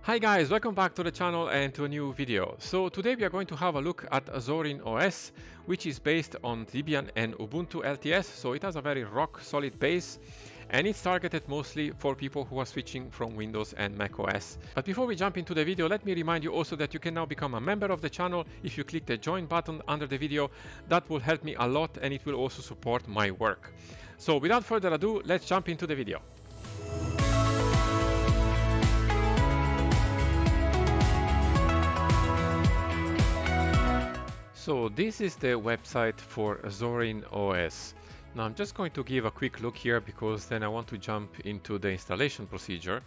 Hi guys, welcome back to the channel and to a new video. So today we are going to have a look at Zorin OS, which is based on Debian and Ubuntu LTS. So it has a very rock solid base and it's targeted mostly for people who are switching from Windows and macOS. But before we jump into the video, let me remind you also that you can now become a member of the channel if you click the join button under the video. That will help me a lot and it will also support my work. So without further ado, let's jump into the video. So this is the website for Zorin OS. Now I'm just going to give a quick look here because then I want to jump into the installation procedure.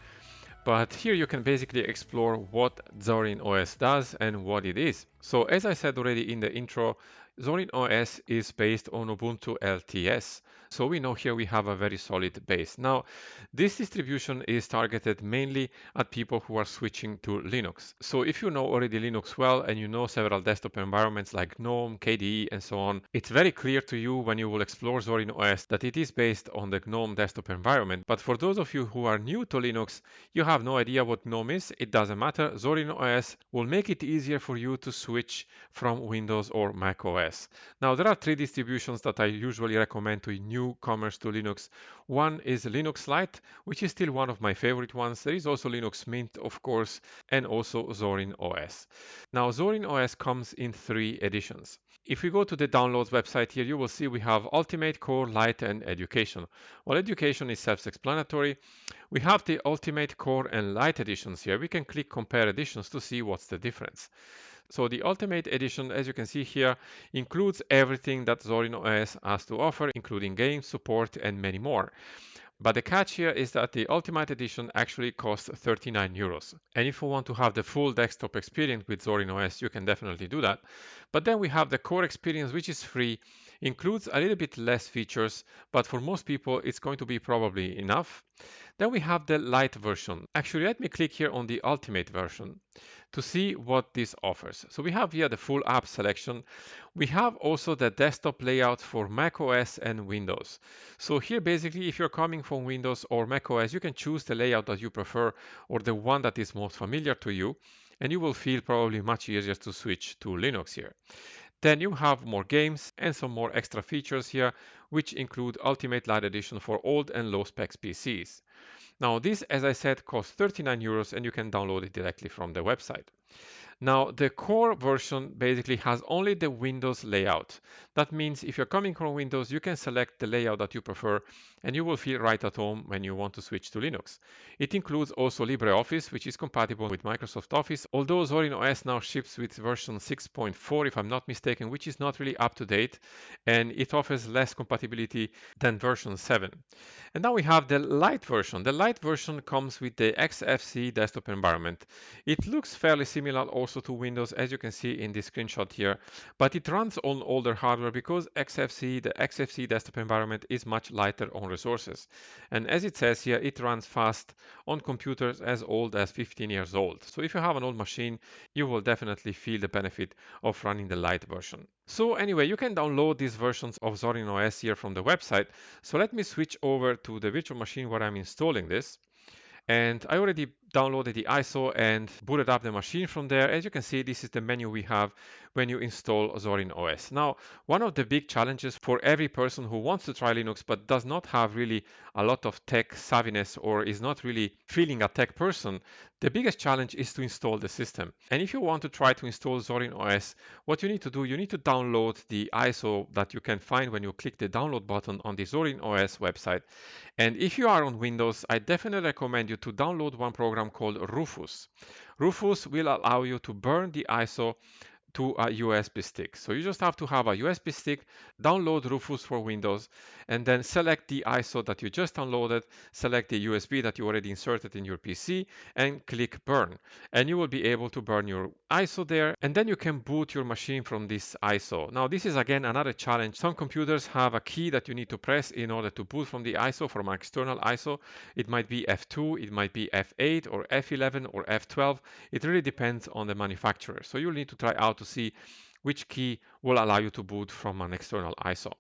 But here you can basically explore what Zorin OS does and what it is. So as I said already in the intro, Zorin OS is based on Ubuntu LTS. So we know here we have a very solid base. Now, this distribution is targeted mainly at people who are switching to Linux. So if you know already Linux well and you know several desktop environments like GNOME, KDE, and so on, it's very clear to you when you will explore Zorin OS that it is based on the GNOME desktop environment. But for those of you who are new to Linux, you have no idea what GNOME is, it doesn't matter. Zorin OS will make it easier for you to switch from Windows or Mac OS. Now, there are three distributions that I usually recommend to newcomers to Linux. One is Linux Lite, which is still one of my favorite ones. There is also Linux Mint, of course, and also Zorin OS. Now, Zorin OS comes in three editions. If we go to the downloads website here, you will see we have Ultimate, Core, Lite, and Education. Well, Education is self-explanatory. We have the Ultimate, Core, and Lite editions here. We can click Compare Editions to see what's the difference. So the Ultimate Edition, as you can see here, includes everything that Zorin OS has to offer, including games, support, and many more. But the catch here is that the Ultimate Edition actually costs 39 euros. And if you want to have the full desktop experience with Zorin OS, you can definitely do that. But then we have the core experience, which is free, includes a little bit less features, but for most people, it's going to be probably enough. Then we have the Lite version. Actually, let me click here on the Ultimate version to see what this offers. So we have here the full app selection. We have also the desktop layout for macOS and Windows. So here basically if you're coming from Windows or macOS, you can choose the layout that you prefer or the one that is most familiar to you, and you will feel probably much easier to switch to Linux here. Then you have more games and some more extra features here, which include Ultimate Lite Edition for old and low specs PCs. Now this, as I said, costs 39 euros and you can download it directly from the website. Now, the core version basically has only the Windows layout. That means if you're coming from Windows, you can select the layout that you prefer and you will feel right at home when you want to switch to Linux. It includes also LibreOffice, which is compatible with Microsoft Office, although Zorin OS now ships with version 6.4, if I'm not mistaken, which is not really up to date, and it offers less compatibility than version 7. And now we have the Lite version. The Lite version comes with the XFC desktop environment. It looks fairly similar also to Windows, as you can see in this screenshot here, but it runs on older hardware because the XFC desktop environment is much lighter on resources. And as it says here, it runs fast on computers as old as 15 years old. So if you have an old machine, you will definitely feel the benefit of running the Lite version. So anyway, you can download these versions of Zorin OS here from the website. So let me switch over to the virtual machine where I'm installing this. And I already downloaded the ISO and booted up the machine from there. As you can see, this is the menu we have when you install Zorin OS. Now, one of the big challenges for every person who wants to try Linux but does not have really a lot of tech savviness or is not really feeling a tech person, the biggest challenge is to install the system. And if you want to try to install Zorin OS, what you need to do, you need to download the ISO that you can find when you click the download button on the Zorin OS website. And if you are on Windows, I definitely recommend you to download one program called Rufus. Rufus will allow you to burn the ISO to a USB stick. So you just have to have a USB stick, download Rufus for Windows, and then select the ISO that you just downloaded, select the USB that you already inserted in your PC, and click Burn. And you will be able to burn your ISO there, and then you can boot your machine from this ISO. Now, this is again another challenge. Some computers have a key that you need to press in order to boot from the ISO, from an external ISO. It might be F2, it might be F8, or F11, or F12. It really depends on the manufacturer. So you'll need to try out to see which key will allow you to boot from an external ISO.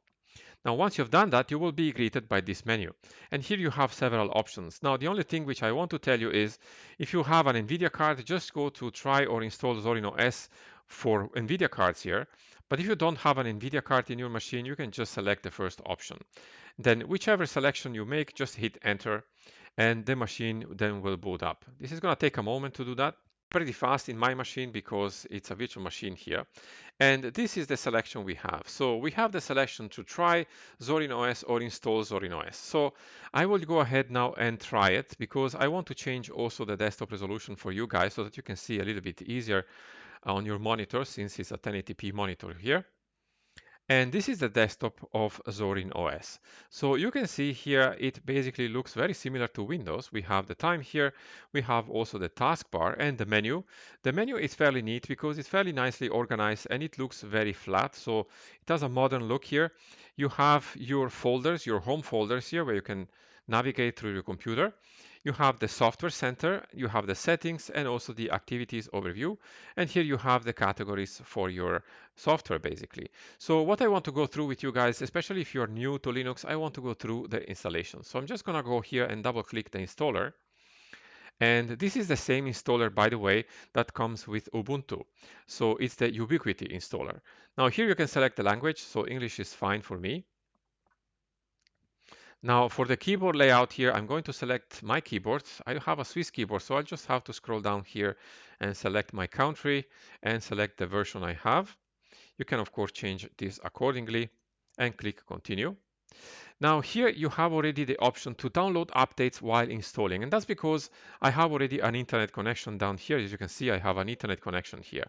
Now, once you've done that, you will be greeted by this menu. And here you have several options. Now, the only thing which I want to tell you is if you have an NVIDIA card, just go to try or install Zorin OS for NVIDIA cards here. But if you don't have an NVIDIA card in your machine, you can just select the first option. Then whichever selection you make, just hit enter and the machine then will boot up. This is going to take a moment to do that. Pretty fast in my machine because it's a virtual machine here. And this is the selection we have. So we have the selection to try Zorin OS or install Zorin OS. So I will go ahead now and try it because I want to change also the desktop resolution for you guys so that you can see a little bit easier on your monitor since it's a 1080p monitor here. And this is the desktop of Zorin OS. So you can see here, it basically looks very similar to Windows. We have the time here. We have also the taskbar and the menu. The menu is fairly neat because it's fairly nicely organized and it looks very flat. So it has a modern look here. You have your folders, your home folders here where you can navigate through your computer. You have the software center, you have the settings and also the activities overview. And here you have the categories for your software basically. So what I want to go through with you guys, especially if you're new to Linux, I want to go through the installation. So I'm just going to go here and double click the installer. And this is the same installer, by the way, that comes with Ubuntu. So it's the Ubiquiti installer. Now here you can select the language. So English is fine for me. Now for the keyboard layout here, I'm going to select my keyboard. I have a Swiss keyboard, so I'll just have to scroll down here and select my country and select the version I have. You can of course change this accordingly and click continue. Now here you have already the option to download updates while installing, and that's because I have already an internet connection down here. As you can see, I have an internet connection here.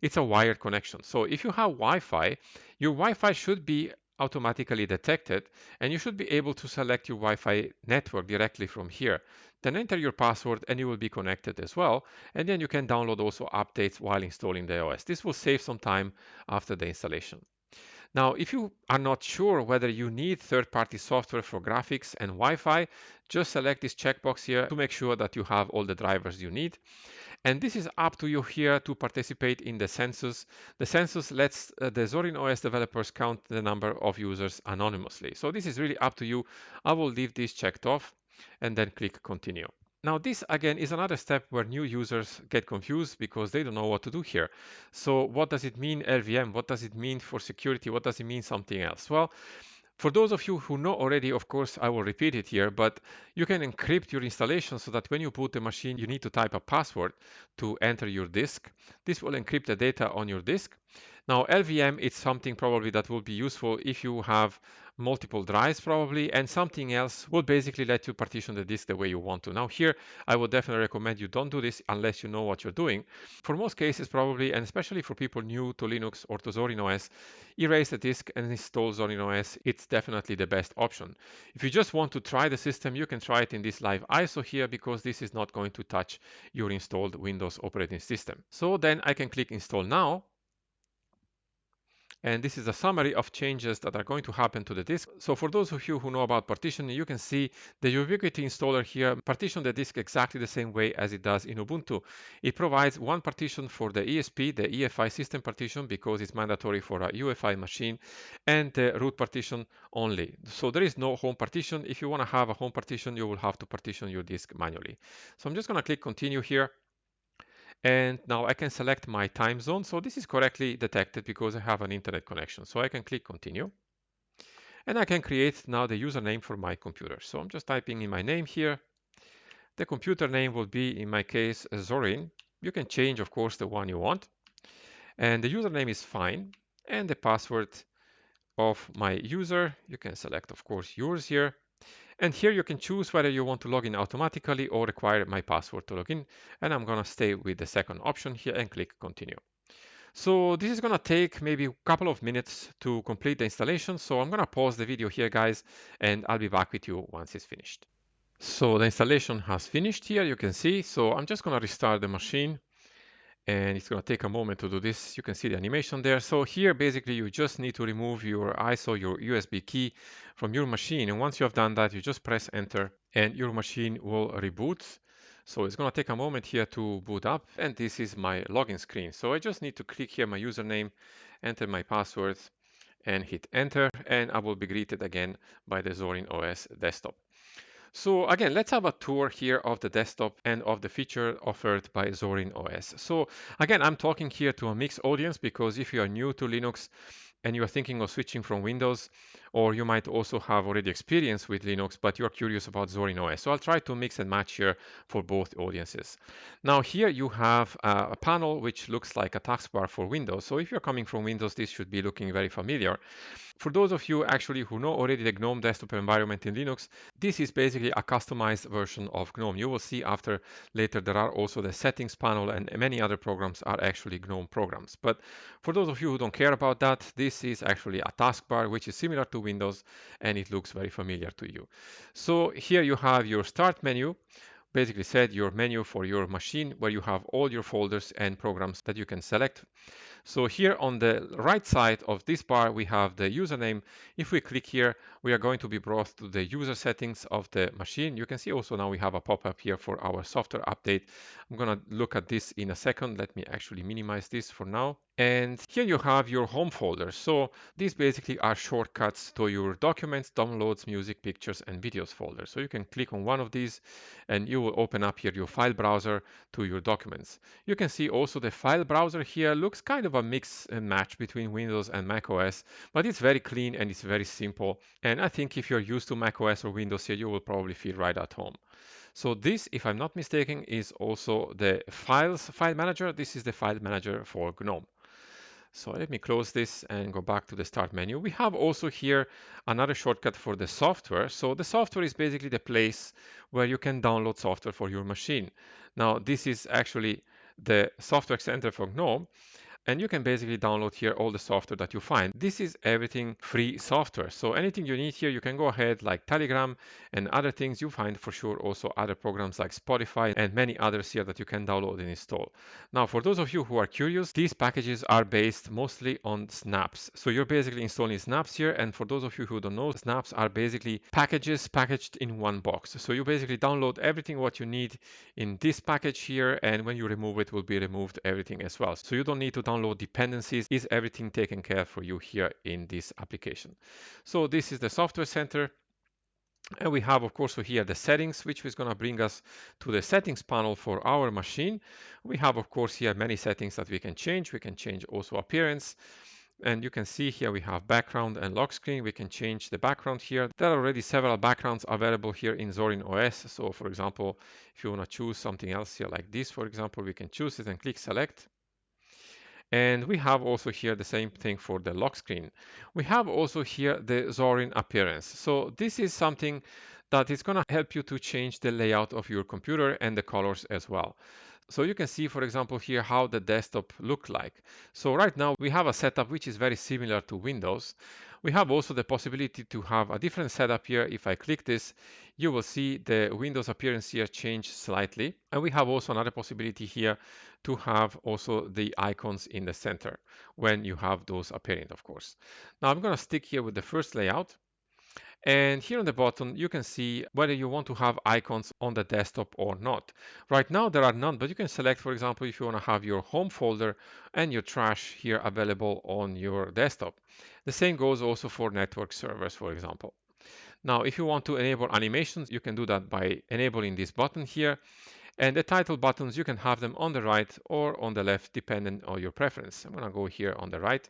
It's a wired connection. So if you have Wi-Fi, your Wi-Fi should be automatically detected and you should be able to select your Wi-Fi network directly from here. Then enter your password and you will be connected as well. And then you can download also updates while installing the OS. This will save some time after the installation. Now, if you are not sure whether you need third-party software for graphics and Wi-Fi, just select this checkbox here to make sure that you have all the drivers you need. And this is up to you here to participate in the census. The census lets the Zorin OS developers count the number of users anonymously. So this is really up to you. I will leave this checked off and then click continue. Now this again is another step where new users get confused because they don't know what to do here. So what does it mean LVM? What does it mean for security? What does it mean something else? Well, for those of you who know already, of course, I will repeat it here, but you can encrypt your installation so that when you boot the machine, you need to type a password to enter your disk. This will encrypt the data on your disk. Now, LVM is something probably that will be useful if you have multiple drives probably, and something else will basically let you partition the disk the way you want to. Now here, I would definitely recommend you don't do this unless you know what you're doing. For most cases probably, and especially for people new to Linux or to Zorin OS, erase the disk and install Zorin OS. It's definitely the best option. If you just want to try the system, you can try it in this live ISO here because this is not going to touch your installed Windows operating system. So then I can click install now. And this is a summary of changes that are going to happen to the disk. So for those of you who know about partitioning, you can see the Ubiquiti installer here partition the disk exactly the same way as it does in Ubuntu. It provides one partition for the ESP, the EFI system partition, because it's mandatory for a UEFI machine, and the root partition only. So there is no home partition. If you want to have a home partition, you will have to partition your disk manually. So I'm just going to click continue here. And now I can select my time zone. So this is correctly detected because I have an internet connection. So I can click continue. And I can create now the username for my computer. So I'm just typing in my name here. The computer name will be, in my case, Zorin. You can change, of course, the one you want. And the username is fine. And the password of my user, you can select, of course, yours here. And here you can choose whether you want to log in automatically or require my password to log in. And I'm going to stay with the second option here and click continue. So this is going to take maybe a couple of minutes to complete the installation. So I'm going to pause the video here, guys, and I'll be back with you once it's finished. So the installation has finished here, you can see. So I'm just going to restart the machine. And it's going to take a moment to do this. You can see the animation there. So here, basically, you just need to remove your ISO, your USB key from your machine. And once you have done that, you just press enter and your machine will reboot. So it's going to take a moment here to boot up. And this is my login screen. So I just need to click here my username, enter my password, and hit enter, and I will be greeted again by the Zorin OS desktop. So again, let's have a tour here of the desktop and of the feature offered by Zorin OS. So again, I'm talking here to a mixed audience because if you are new to Linux and you are thinking of switching from Windows, or you might also have already experience with Linux, but you're curious about Zorin OS. So I'll try to mix and match here for both audiences. Now here you have a panel which looks like a taskbar for Windows. So if you're coming from Windows, this should be looking very familiar. For those of you actually who know already the GNOME desktop environment in Linux, this is basically a customized version of GNOME. You will see after later there are also the settings panel and many other programs are actually GNOME programs. But for those of you who don't care about that, this is actually a taskbar which is similar to Windows and it looks very familiar to you. So here you have your start menu, basically said your menu for your machine where you have all your folders and programs that you can select. So here on the right side of this bar, we have the username. If we click here, we are going to be brought to the user settings of the machine. You can see also now we have a pop-up here for our software update. I'm going to look at this in a second. Let me actually minimize this for now. And here you have your home folder. So these basically are shortcuts to your documents, downloads, music, pictures, and videos folder. So you can click on one of these and you will open up here your file browser to your documents. You can see also the file browser here looks kind of a mix and match between Windows and macOS, but it's very clean and it's very simple. And I think if you're used to macOS or Windows here, you will probably feel right at home. So this, if I'm not mistaken, is also the file manager. This is the file manager for GNOME. So let me close this and go back to the start menu. We have also here another shortcut for the software. So the software is basically the place where you can download software for your machine. Now, this is actually the software center for GNOME. And you can basically download here all the software that you find. This is everything free software. So anything you need here, you can go ahead like Telegram and other things. You find for sure also other programs like Spotify and many others here that you can download and install. Now, for those of you who are curious, these packages are based mostly on snaps. So you're basically installing snaps here. And for those of you who don't know, snaps are basically packages packaged in one box. So you basically download everything what you need in this package here. And when you remove it, will be removed everything as well. So you don't need to download dependencies. Is everything taken care for you here in this application? So this is the software center. And we have, of course, here the settings, which is going to bring us to the settings panel for our machine. We have, of course, here many settings that we can change. We can change also appearance. And you can see here we have background and lock screen. We can change the background here. There are already several backgrounds available here in Zorin OS. So for example, if you want to choose something else here like this, for example, we can choose it and click select. And we have also here the same thing for the lock screen. We have also here the Zorin appearance. So this is something that is going to help you to change the layout of your computer and the colors as well. So you can see, for example, here how the desktop look like. So right now we have a setup which is very similar to Windows. We have also the possibility to have a different setup here. If I click this, you will see the Windows appearance here change slightly. And we have also another possibility here to have also the icons in the center when you have those appearing, of course. Now I'm going to stick here with the first layout. And here on the bottom, you can see whether you want to have icons on the desktop or not. Right now, there are none, but you can select, for example, if you want to have your home folder and your trash here available on your desktop. The same goes also for network servers, for example. Now, if you want to enable animations, you can do that by enabling this button here. And the title buttons, you can have them on the right or on the left, depending on your preference. I'm going to go here on the right.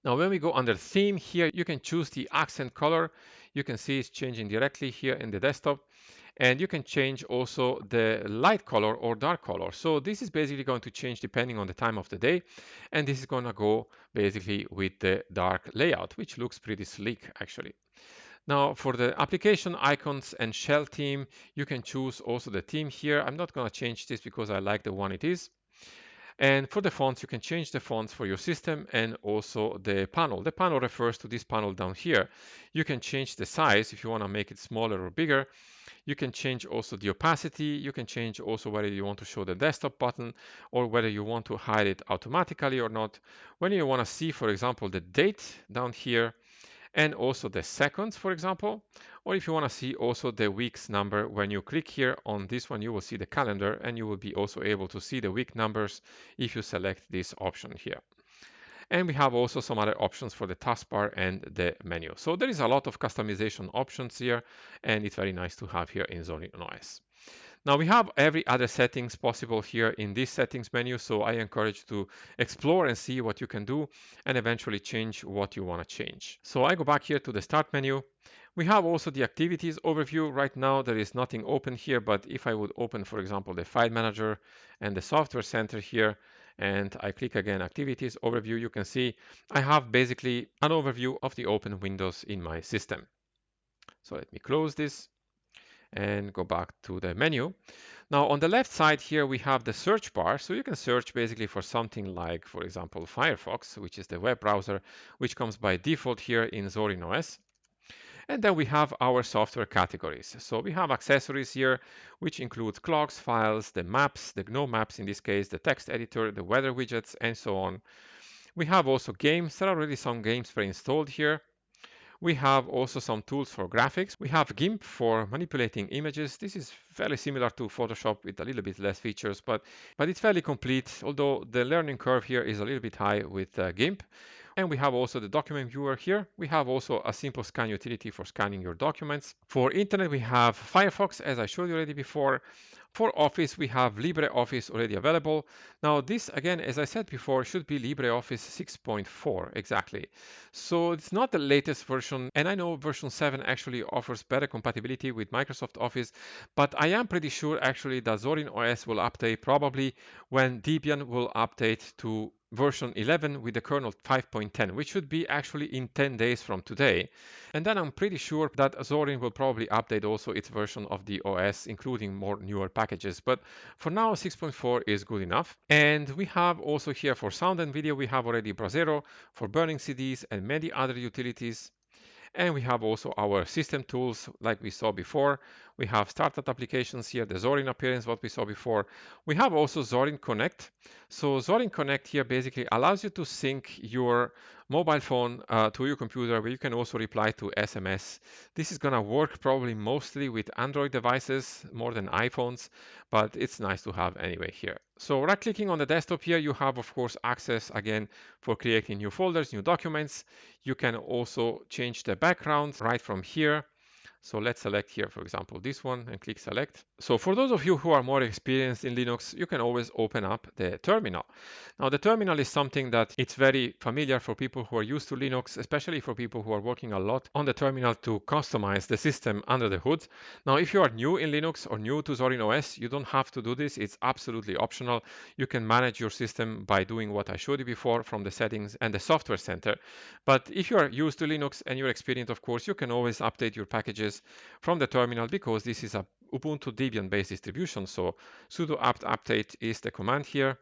Now, when we go under theme here, you can choose the accent color. You can see it's changing directly here in the desktop. And you can change also the light color or dark color. So this is basically going to change depending on the time of the day. And this is going to go basically with the dark layout, which looks pretty sleek actually. Now for the application icons and shell theme, you can choose also the theme here. I'm not going to change this because I like the one it is. And for the fonts, you can change the fonts for your system and also the panel. The panel refers to this panel down here. You can change the size if you want to make it smaller or bigger. You can change also the opacity. You can change also whether you want to show the desktop button or whether you want to hide it automatically or not. When you want to see, for example, the date down here, and also the seconds, for example, or if you want to see also the week's number, when you click here on this one, you will see the calendar and you will be also able to see the week numbers if you select this option here. And we have also some other options for the taskbar and the menu. So there is a lot of customization options here, and it's very nice to have here in Zorin OS. Now we have every other settings possible here in this settings menu, so I encourage you to explore and see what you can do and eventually change what you want to change. So I go back here to the start menu. We have also the activities overview. Right now there is nothing open here, but if I would open, for example, the file manager and the software center here, and I click again activities overview, you can see I have basically an overview of the open windows in my system. So let me close this and go back to the menu. Now on the left side here we have the search bar, so you can search basically for something like, for example, Firefox, which is the web browser which comes by default here in Zorin OS. And then we have our software categories. So we have accessories here, which include clocks, files, the maps, the GNOME maps in this case, the text editor, the weather widgets, and so on. We have also games. There are already some games pre-installed here. We have also some tools for graphics. We have GIMP for manipulating images. This is fairly similar to Photoshop with a little bit less features, but it's fairly complete, although the learning curve here is a little bit high with GIMP. And we have also the document viewer here. We have also a simple scan utility for scanning your documents. For internet, we have Firefox, as I showed you already before. For Office, we have LibreOffice already available. Now, this, again, as I said before, should be LibreOffice 6.4 exactly. So it's not the latest version, and I know version 7 actually offers better compatibility with Microsoft Office, but I am pretty sure actually that Zorin OS will update probably when Debian will update to version 11 with the kernel 5.10, which should be actually in 10 days from today. And then I'm pretty sure that Zorin will probably update also its version of the OS, including more newer packages. But for now, 6.4 is good enough. And we have also here for sound and video, we have already Brasero for burning CDs and many other utilities. And we have also our system tools like we saw before. We have startup applications here, the Zorin appearance, what we saw before. We have also Zorin Connect. So Zorin Connect here basically allows you to sync your mobile phone to your computer, where you can also reply to SMS. This is going to work probably mostly with Android devices more than iPhones, but it's nice to have anyway here. So right clicking on the desktop here, you have of course access again for creating new folders, new documents. You can also change the background right from here. So let's select here, for example, this one and click select. So for those of you who are more experienced in Linux, you can always open up the terminal. Now the terminal is something that it's very familiar for people who are used to Linux, especially for people who are working a lot on the terminal to customize the system under the hood. Now if you are new in Linux or new to Zorin OS, you don't have to do this. It's absolutely optional. You can manage your system by doing what I showed you before from the settings and the software center. But if you are used to Linux and you're experienced, of course, you can always update your packages from the terminal because this is a Ubuntu Debian based distribution. So sudo apt update is the command here.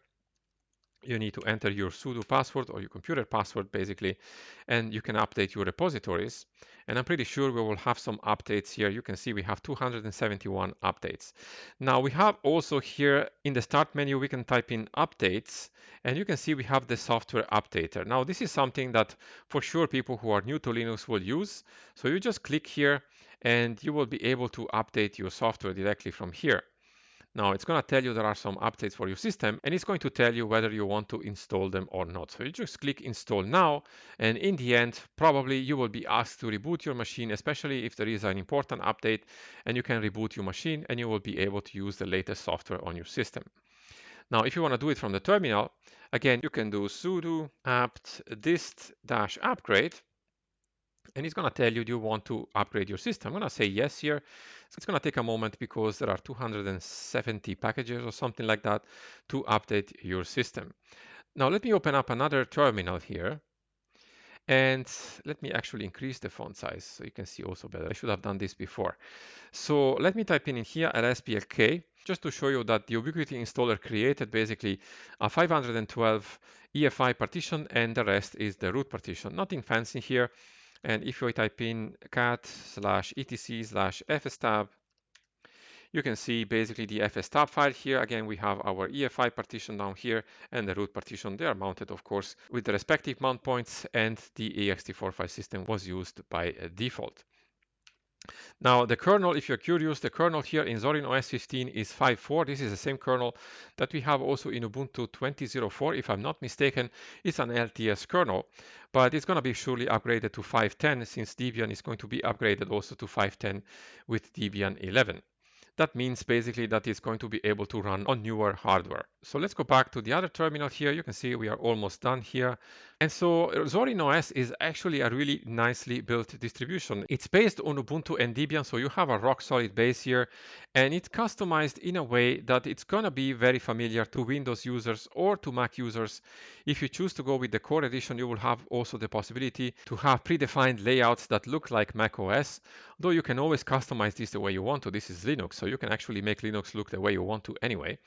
You need to enter your sudo password or your computer password basically, and you can update your repositories. And I'm pretty sure we will have some updates here. You can see we have 271 updates. Now we have also here in the start menu, we can type in updates, and you can see we have the software updater. Now this is something that for sure people who are new to Linux will use. So you just click here and you will be able to update your software directly from here. Now it's going to tell you there are some updates for your system, and it's going to tell you whether you want to install them or not. So you just click install now, and in the end, probably you will be asked to reboot your machine, especially if there is an important update, and you can reboot your machine and you will be able to use the latest software on your system. Now, if you want to do it from the terminal, again, you can do sudo apt dist-upgrade, and it's going to tell you, do you want to upgrade your system? I'm going to say yes here. It's going to take a moment because there are 270 packages or something like that to update your system. Now let me open up another terminal here. And let me actually increase the font size so you can see also better. I should have done this before. So let me type in here lsplk just to show you that the Ubiquiti installer created basically a 512 EFI partition, and the rest is the root partition. Nothing fancy here. And if you type in cat/etc/fstab, you can see basically the fstab file here. Again, we have our EFI partition down here and the root partition. They are mounted, of course, with the respective mount points, and the ext4 file system was used by default. Now, the kernel, if you're curious, the kernel here in Zorin OS 15 is 5.4. This is the same kernel that we have also in Ubuntu 20.04. If I'm not mistaken, it's an LTS kernel, but it's going to be surely upgraded to 5.10 since Debian is going to be upgraded also to 5.10 with Debian 11. That means basically that it's going to be able to run on newer hardware. So let's go back to the other terminal here. You can see we are almost done here. And so Zorin OS is actually a really nicely built distribution. It's based on Ubuntu and Debian, so you have a rock solid base here, and it's customized in a way that it's gonna be very familiar to Windows users or to Mac users. If you choose to go with the Core Edition, you will have also the possibility to have predefined layouts that look like macOS, though you can always customize this the way you want to. This is Linux, so you can actually make Linux look the way you want to anyway.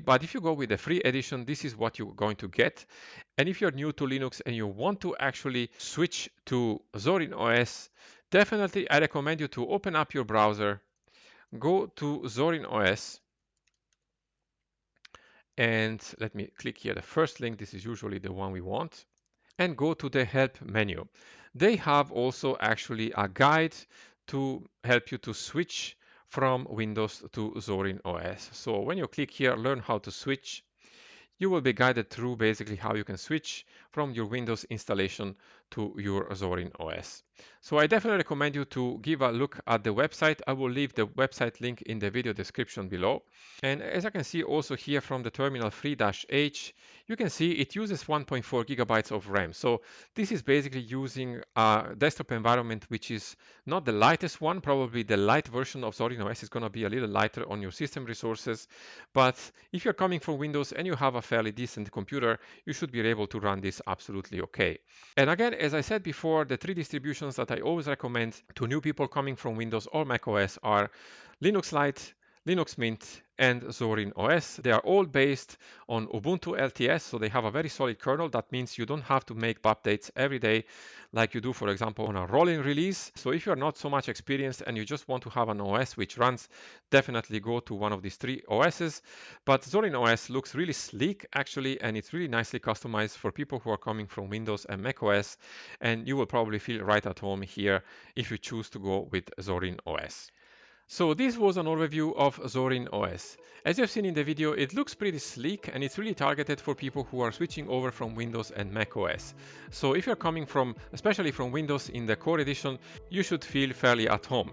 But if you go with the free edition, this is what you're going to get. And if you're new to Linux and you want to actually switch to Zorin OS, definitely I recommend you to open up your browser, go to Zorin OS, and let me click here the first link. This is usually the one we want, and go to the help menu. They have also actually a guide to help you to switch from Windows to Zorin OS. So when you click here, learn how to switch, you will be guided through basically how you can switch from your Windows installation to your Zorin OS. So I definitely recommend you to give a look at the website. I will leave the website link in the video description below. And as I can see also here from the terminal free-h, you can see it uses 1.4 gigabytes of RAM. So this is basically using a desktop environment which is not the lightest one. Probably the light version of Zorin OS is going to be a little lighter on your system resources. But if you're coming from Windows and you have a fairly decent computer, you should be able to run this absolutely okay. And again, as I said before, the three distributions that I always recommend to new people coming from Windows or macOS are Linux Lite, Linux Mint, and Zorin OS. They are all based on Ubuntu LTS, so they have a very solid kernel. That means you don't have to make updates every day like you do, for example, on a rolling release. So if you're not so much experienced and you just want to have an OS which runs, definitely go to one of these three OSs. But Zorin OS looks really sleek actually, and it's really nicely customized for people who are coming from Windows and macOS, and you will probably feel right at home here if you choose to go with Zorin OS. So this was an overview of Zorin OS. As you've seen in the video, it looks pretty sleek and it's really targeted for people who are switching over from Windows and macOS. So if you're coming from, especially from Windows in the Core Edition, you should feel fairly at home.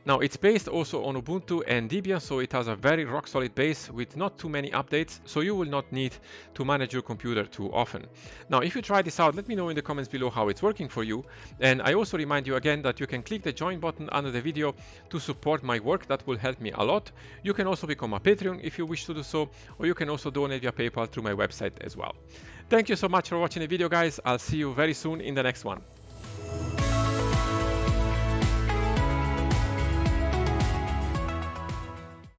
Now it's based also on Ubuntu and Debian, so it has a very rock solid base with not too many updates, so you will not need to manage your computer too often. Now if you try this out, let me know in the comments below how it's working for you. And I also remind you again that you can click the join button under the video to support my work. That will help me a lot. You can also become a Patreon if you wish to do so, or you can also donate via PayPal through my website as well. Thank you so much for watching the video, guys. I'll see you very soon in the next one.